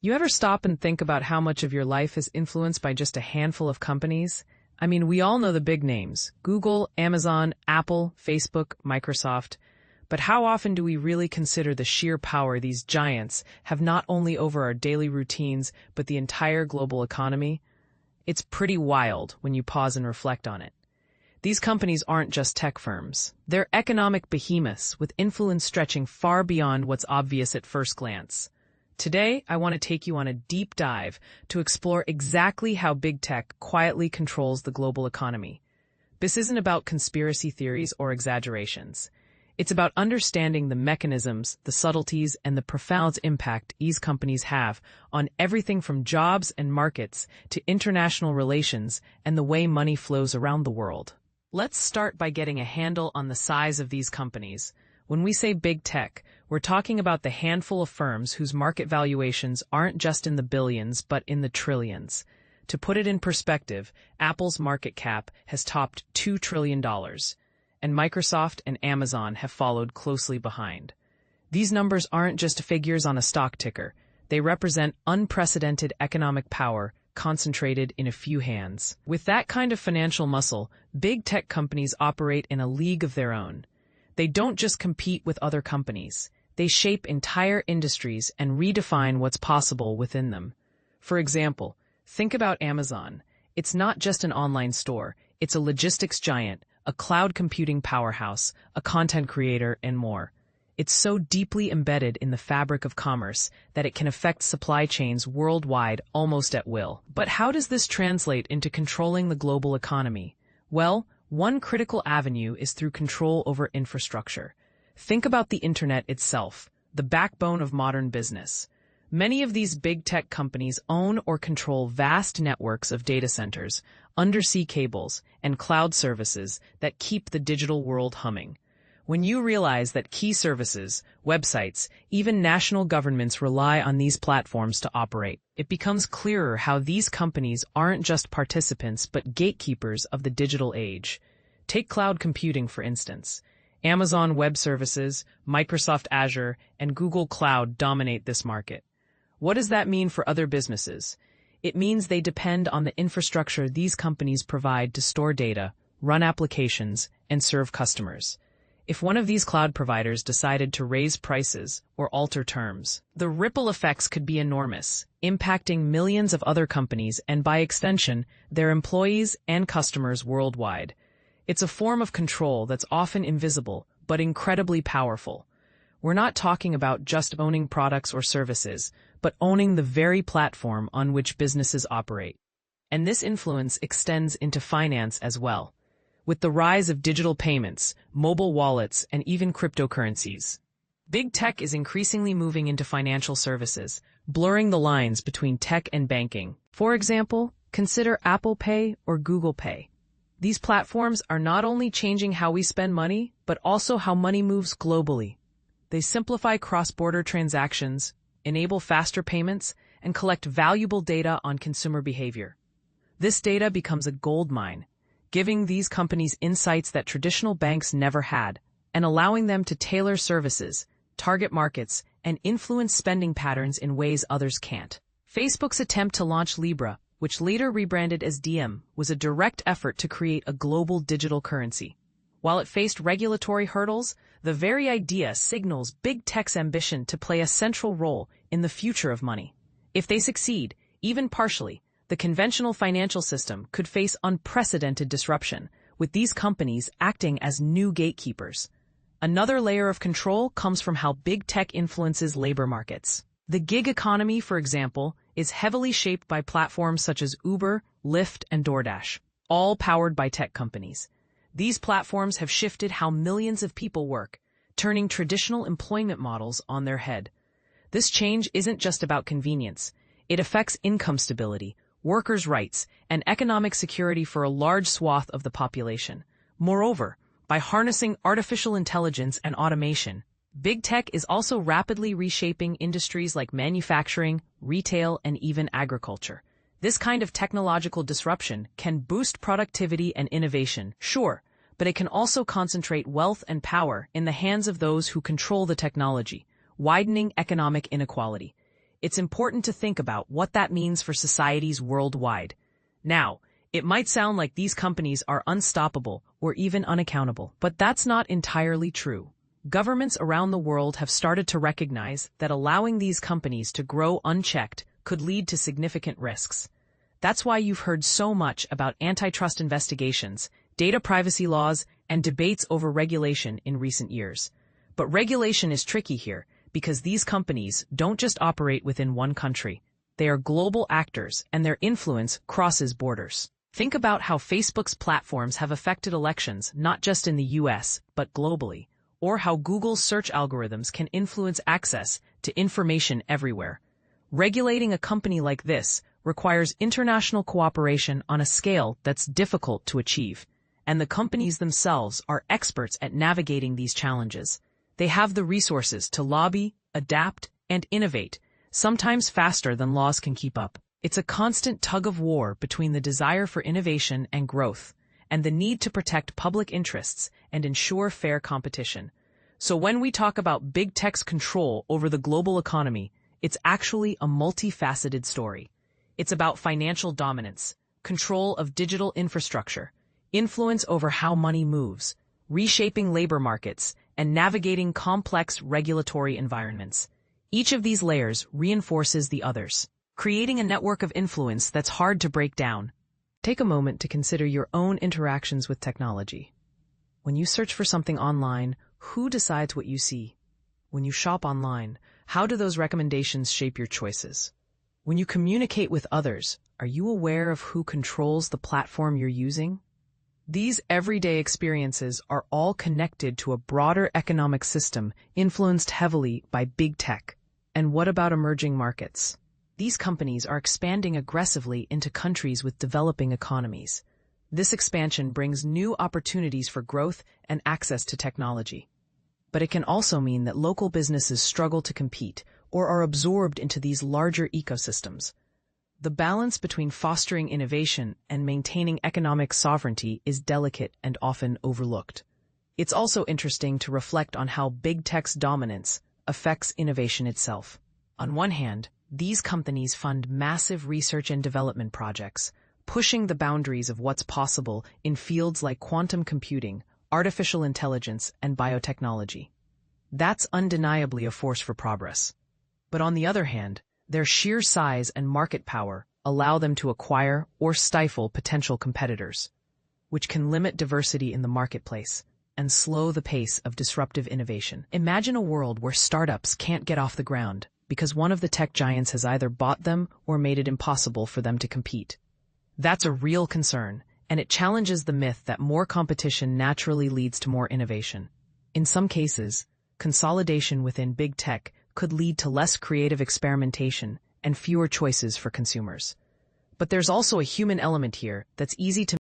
You ever stop and think about how much of your life is influenced by just a handful of companies? I mean, we all know the big names: Google, Amazon, Apple, Facebook, Microsoft. But how often do we really consider the sheer power these giants have not only over our daily routines, but the entire global economy? It's pretty wild when you pause and reflect on it. These companies aren't just tech firms. They're economic behemoths with influence stretching far beyond what's obvious at first glance. Today, I want to take you on a deep dive to explore exactly how big tech quietly controls the global economy. This isn't about conspiracy theories or exaggerations. It's about understanding the mechanisms, the subtleties, and the profound impact these companies have on everything from jobs and markets to international relations and the way money flows around the world. Let's start by getting a handle on the size of these companies. When we say big tech, we're talking about the handful of firms whose market valuations aren't just in the billions, but in the trillions. To put it in perspective, Apple's market cap has topped $2 trillion, and Microsoft and Amazon have followed closely behind. These numbers aren't just figures on a stock ticker. They represent unprecedented economic power concentrated in a few hands. With that kind of financial muscle, big tech companies operate in a league of their own. They don't just compete with other companies. They shape entire industries and redefine what's possible within them. For example, think about Amazon. It's not just an online store. It's a logistics giant, a cloud computing powerhouse, a content creator, and more. It's so deeply embedded in the fabric of commerce that it can affect supply chains worldwide almost at will. But how does this translate into controlling the global economy? Well, one critical avenue is through control over infrastructure. Think about the internet itself, the backbone of modern business. Many of these big tech companies own or control vast networks of data centers, undersea cables, and cloud services that keep the digital world humming. When you realize that key services, websites, even national governments rely on these platforms to operate, it becomes clearer how these companies aren't just participants but gatekeepers of the digital age. Take cloud computing, for instance. Amazon Web Services, Microsoft Azure, and Google Cloud dominate this market. What does that mean for other businesses? It means they depend on the infrastructure these companies provide to store data, run applications, and serve customers. If one of these cloud providers decided to raise prices or alter terms, the ripple effects could be enormous, impacting millions of other companies and, by extension, their employees and customers worldwide. It's a form of control that's often invisible, but incredibly powerful. We're not talking about just owning products or services, but owning the very platform on which businesses operate. And this influence extends into finance as well. With the rise of digital payments, mobile wallets, and even cryptocurrencies, big tech is increasingly moving into financial services, blurring the lines between tech and banking. For example, consider Apple Pay or Google Pay. These platforms are not only changing how we spend money, but also how money moves globally. They simplify cross-border transactions, enable faster payments, and collect valuable data on consumer behavior. This data becomes a goldmine, giving these companies insights that traditional banks never had, and allowing them to tailor services, target markets, and influence spending patterns in ways others can't. Facebook's attempt to launch Libra, which later rebranded as Diem, was a direct effort to create a global digital currency. While it faced regulatory hurdles, the very idea signals big tech's ambition to play a central role in the future of money. If they succeed, even partially, the conventional financial system could face unprecedented disruption, with these companies acting as new gatekeepers. Another layer of control comes from how big tech influences labor markets. The gig economy, for example, is heavily shaped by platforms such as Uber, Lyft, and DoorDash, all powered by tech companies. These platforms have shifted how millions of people work, turning traditional employment models on their head. This change isn't just about convenience. It affects income stability, workers' rights, and economic security for a large swath of the population. Moreover, by harnessing artificial intelligence and automation, big tech is also rapidly reshaping industries like manufacturing, retail, and even agriculture. This kind of technological disruption can boost productivity and innovation, sure, but it can also concentrate wealth and power in the hands of those who control the technology, widening economic inequality. it's important to think about what that means for societies worldwide. Now, it might sound like these companies are unstoppable or even unaccountable, but that's not entirely true. Governments around the world have started to recognize that allowing these companies to grow unchecked could lead to significant risks. That's why you've heard so much about antitrust investigations, data privacy laws, and debates over regulation in recent years. But regulation is tricky here because these companies don't just operate within one country. They are global actors, and their influence crosses borders. Think about how Facebook's platforms have affected elections not just in the US, but globally, or how Google's search algorithms can influence access to information everywhere. Regulating a company like this requires international cooperation on a scale that's difficult to achieve, and the companies themselves are experts at navigating these challenges. They have the resources to lobby, adapt, and innovate, sometimes faster than laws can keep up. It's a constant tug-of-war between the desire for innovation and growth, and the need to protect public interests and ensure fair competition. So when we talk about big tech's control over the global economy, it's actually a multifaceted story. It's about financial dominance, control of digital infrastructure, influence over how money moves, reshaping labor markets, and navigating complex regulatory environments. Each of these layers reinforces the others, creating a network of influence that's hard to break down. Take a moment to consider your own interactions with technology. When you search for something online, who decides what you see? When you shop online, how do those recommendations shape your choices? When you communicate with others, are you aware of who controls the platform you're using? These everyday experiences are all connected to a broader economic system influenced heavily by big tech. And what about emerging markets? These companies are expanding aggressively into countries with developing economies. This expansion brings new opportunities for growth and access to technology. But it can also mean that local businesses struggle to compete or are absorbed into these larger ecosystems. The balance between fostering innovation and maintaining economic sovereignty is delicate and often overlooked. It's also interesting to reflect on how big tech's dominance affects innovation itself. On one hand, these companies fund massive research and development projects, pushing the boundaries of what's possible in fields like quantum computing, artificial intelligence, and biotechnology. That's undeniably a force for progress. But on the other hand, their sheer size and market power allow them to acquire or stifle potential competitors, which can limit diversity in the marketplace and slow the pace of disruptive innovation. Imagine a world where startups can't get off the ground because one of the tech giants has either bought them or made it impossible for them to compete. That's a real concern, and it challenges the myth that more competition naturally leads to more innovation. In some cases, consolidation within big tech could lead to less creative experimentation and fewer choices for consumers. But there's also a human element here that's easy to